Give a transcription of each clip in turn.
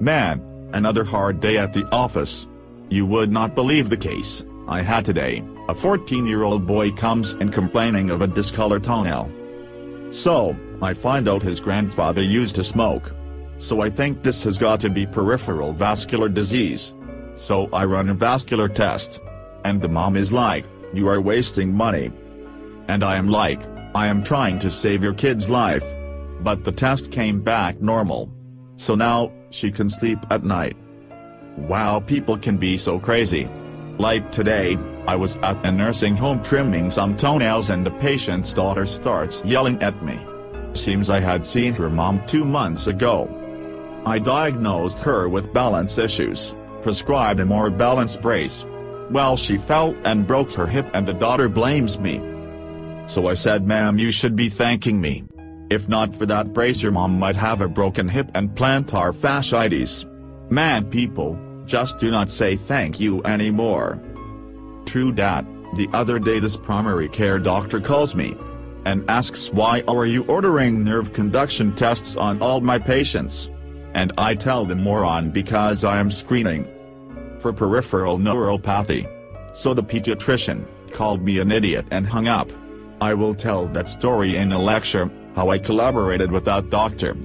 Man, another hard day at the office. You would not believe the case I had today. A 14-year-old boy comes in complaining of a discolored toenail. So, I find out his grandfather used to smoke. So I think this has got to be peripheral vascular disease. So I run a vascular test. And the mom is like, "You are wasting money." And I am like, "I am trying to save your kid's life." But the test came back normal. So now, she can sleep at night. Wow, people can be so crazy. Like today, I was at a nursing home trimming some toenails and the patient's daughter starts yelling at me. Seems I had seen her mom 2 months ago. I diagnosed her with balance issues, prescribed a more balanced brace. Well, she fell and broke her hip and the daughter blames me. So I said, "Ma'am, you should be thanking me. If not for that brace your mom might have a broken hip and plantar fasciitis." Man, people just do not say thank you anymore. True dat. The other day this primary care doctor calls me and asks why are you ordering nerve conduction tests on all my patients. And I tell the moron because I am screening for peripheral neuropathy. So the pediatrician called me an idiot and hung up. I will tell that story in a lecture, how I collaborated with that doctor.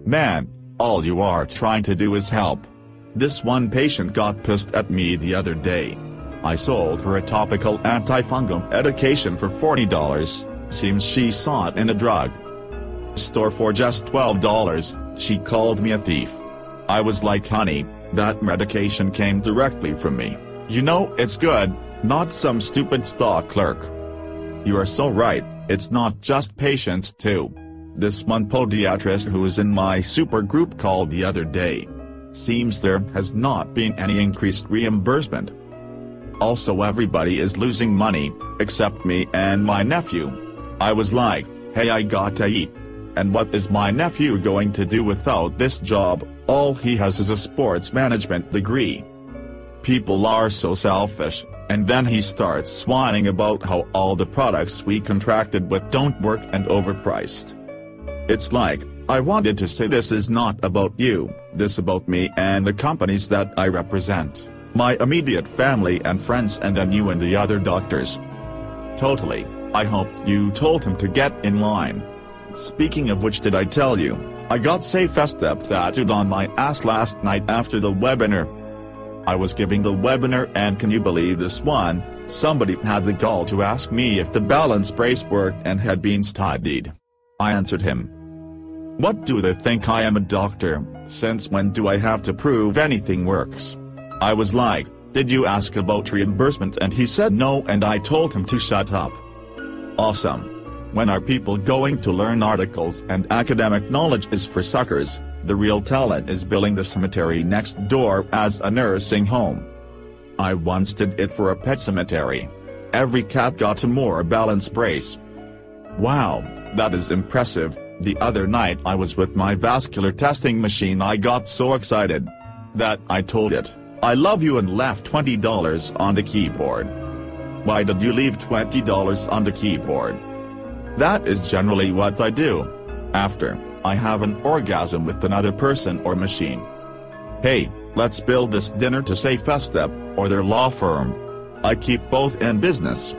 Man, all you are trying to do is help. This one patient got pissed at me the other day. I sold her a topical antifungal medication for $40. Seems she saw it in a drug store for just $12. She called me a thief. I was like, "Honey, that medication came directly from me. You know it's good, not some stupid stock clerk." You are so right, it's not just patients too. This one podiatrist who was in my super group called the other day. Seems there has not been any increased reimbursement. Also everybody is losing money, except me and my nephew. I was like, "Hey, I gotta eat. And what is my nephew going to do without this job? All he has is a sports management degree." People are so selfish, and then he starts whining about how all the products we contracted with don't work and overpriced. It's like, I wanted to say this is not about you, this about me and the companies that I represent, my immediate family and friends and then you and the other doctors. Totally, I hoped you told him to get in line. Speaking of which, did I tell you, I got SafeStep tattooed on my ass last night after the webinar. I was giving the webinar and can you believe this one, somebody had the gall to ask me if the balance brace worked and had been studied. I answered him, "What do they think I am a doctor, since when do I have to prove anything works?" I was like, "Did you ask about reimbursement?" and he said no and I told him to shut up. Awesome. When are people going to learn articles and academic knowledge is for suckers? The real talent is building the cemetery next door as a nursing home. I once did it for a pet cemetery. Every cat got a more balanced brace. Wow, that is impressive. The other night I was with my vascular testing machine. I got so excited that I told it, "I love you," and left $20 on the keyboard. Why did you leave $20 on the keyboard? That is generally what I do after I have an orgasm with another person or machine. Hey, let's build this dinner to SafeStep or their law firm. I keep both in business.